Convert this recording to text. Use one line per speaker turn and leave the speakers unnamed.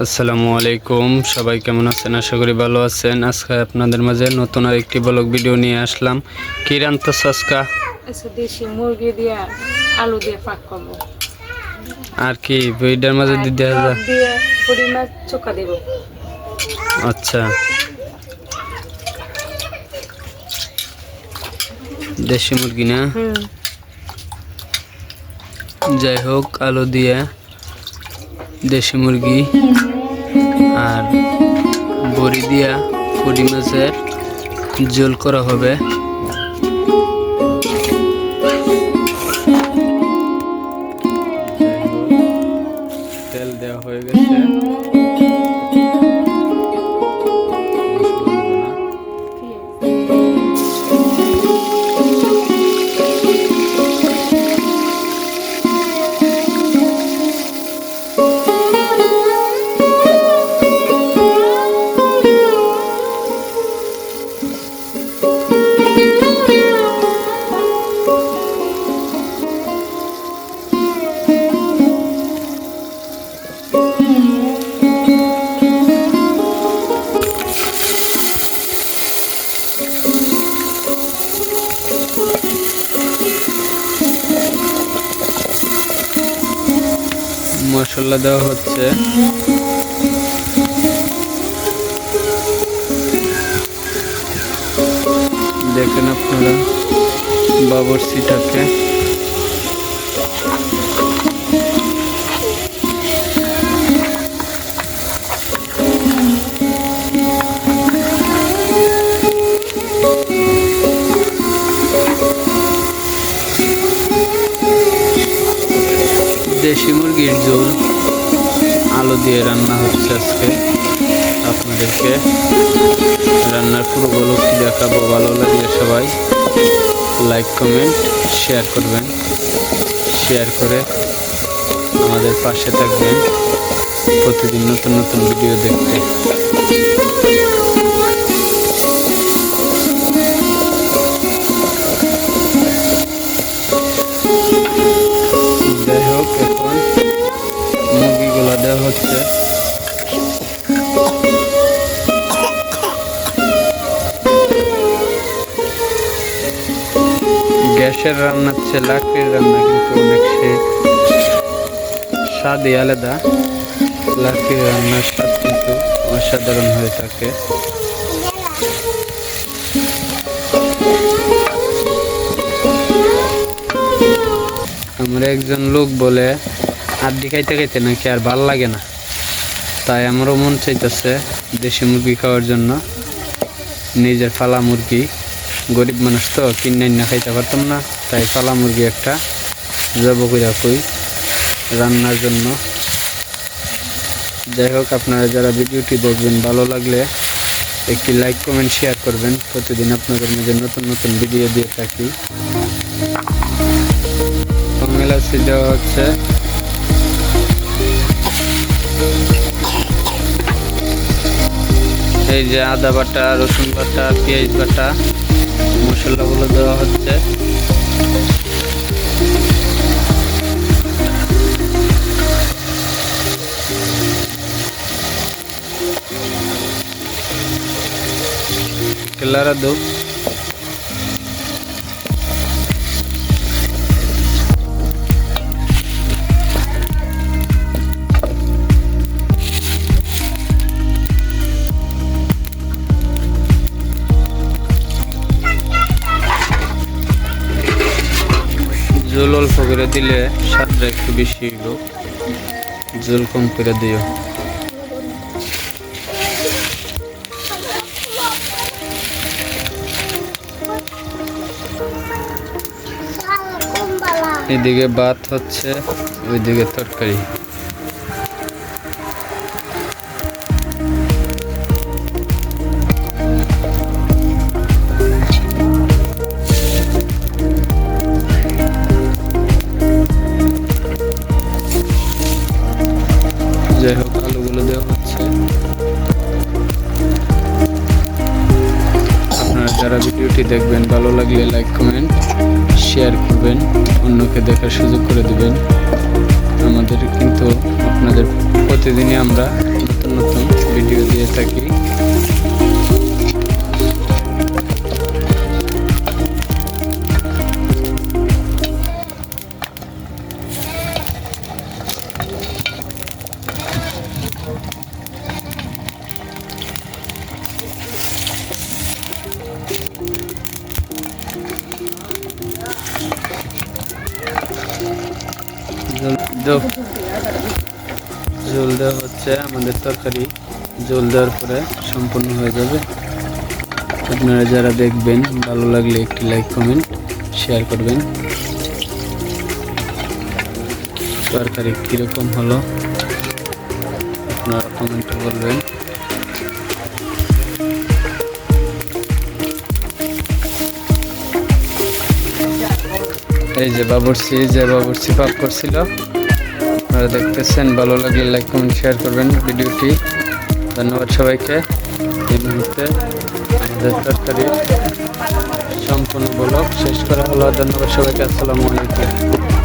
আসসালামু আলাইকুম, সবাই কেমন আছেন? আশা করি ভালো আছেন। আজকে আপনাদের মাঝে নতুন আরেকটি ব্লগ ভিডিও নিয়ে আসলাম। কি রান্তাছ আজকা?
দেশি মুরগি দিয়ে আলু দিয়ে পাক করবো।
আর কি ভিডিওর মাঝে দিতে হবে?
দিয়ে পুরি মাছ চোখা দেব।
আচ্ছা, দেশি মুরগি না? যাই হোক, আলু দিয়ে দেশি মুরগি আর বড়ি দিয়া পুরি মাছের ঝোল করা হবে। তেল দেওয়া হয়ে গেছে। মশলা দেওয়া হচ্ছে। দেখেন আপনারা বাবরচিটাকে। দেশি মুরগির ঝোল আলু দিয়ে রান্না হচ্ছে আজকে। আপনাদেরকে রান্নার পুরো ব্লগটি দেখাবো। ভালো লাগলে সবাই লাইক কমেন্ট শেয়ার করবেন। শেয়ার করে আমাদের পাশে থাকবেন প্রতিদিন নতুন নতুন ভিডিও দেখতে। যাই হোক, এখন মুরগিগুলো দেওয়া হচ্ছে। গ্যাসের রান্নার চেয়ে লাকড়ির রান্না কিন্তু অনেক স্বাদই আলাদা। লাকড়ির রান্নার স্বাদ কিন্তু অসাধারণ হয়ে থাকে। আমার একজন লোক বলে আড্ডি খাইতে খাইতে নাকি আর ভাল লাগে না, তাই আমারও মন চাইতেছে দেশি মুরগি খাওয়ার জন্য। নিজের ফালা মুরগি, গরিব মানুষ তো কিনে না খাইতে পারতাম না, তাই ফালা মুরগি একটা জব করে কই রান্নার জন্য। যাই হোক, আপনারা যারা ভিডিওটি দেখবেন ভালো লাগলে একটি লাইক কমেন্ট শেয়ার করবেন। প্রতিদিন আপনাদের মধ্যে নতুন নতুন ভিডিও দিয়ে থাকি। এলাচি দেওয়া হচ্ছে। এই যে আদা বাটা, রসুন বাটা, পেঁয়াজ বাটা, মশলাগুলো দেওয়া হচ্ছে। কেলারা দো। ঝোল অল্প করে দিলে স্বাদটা একটু বেশি হইল, ঝোল কম করে দিও। এদিকে ভাত হচ্ছে, ওইদিকে তরকারি। যাই হোক, আলুগুলো দেওয়া হচ্ছে। আপনারা যারা ভিডিওটি দেখবেন ভালো লাগলে লাইক কমেন্ট শেয়ার করবেন, অন্যকে দেখার সুযোগ করে দিবেন। আমাদের কিন্তু আপনাদের প্রতিদিনই আমরা ভিডিও দিয়ে থাকি। জল দেওয়া হচ্ছে, আমাদের তরকারি জল দেওয়ার পরে সম্পূর্ণ হয়ে যাবে। আপনারা যারা দেখবেন ভালো লাগলে একটি লাইক কমেন্ট শেয়ার করবেন। তরকারি কীরকম হলো আপনারা কমেন্টে বলবেন। এই যে বাবুর্চি পাক করছিল, আপনারা দেখতেছেন। ভালো লাগলে লাইক কমেন্ট শেয়ার করবেন ভিডিওটি। ধন্যবাদ সবাইকে। এই মুহূর্তে আমাদের তরকারির সম্পূর্ণ ব্লগ শেষ করা হলো। ধন্যবাদ সবাইকে। আসসালামু আলাইকুম।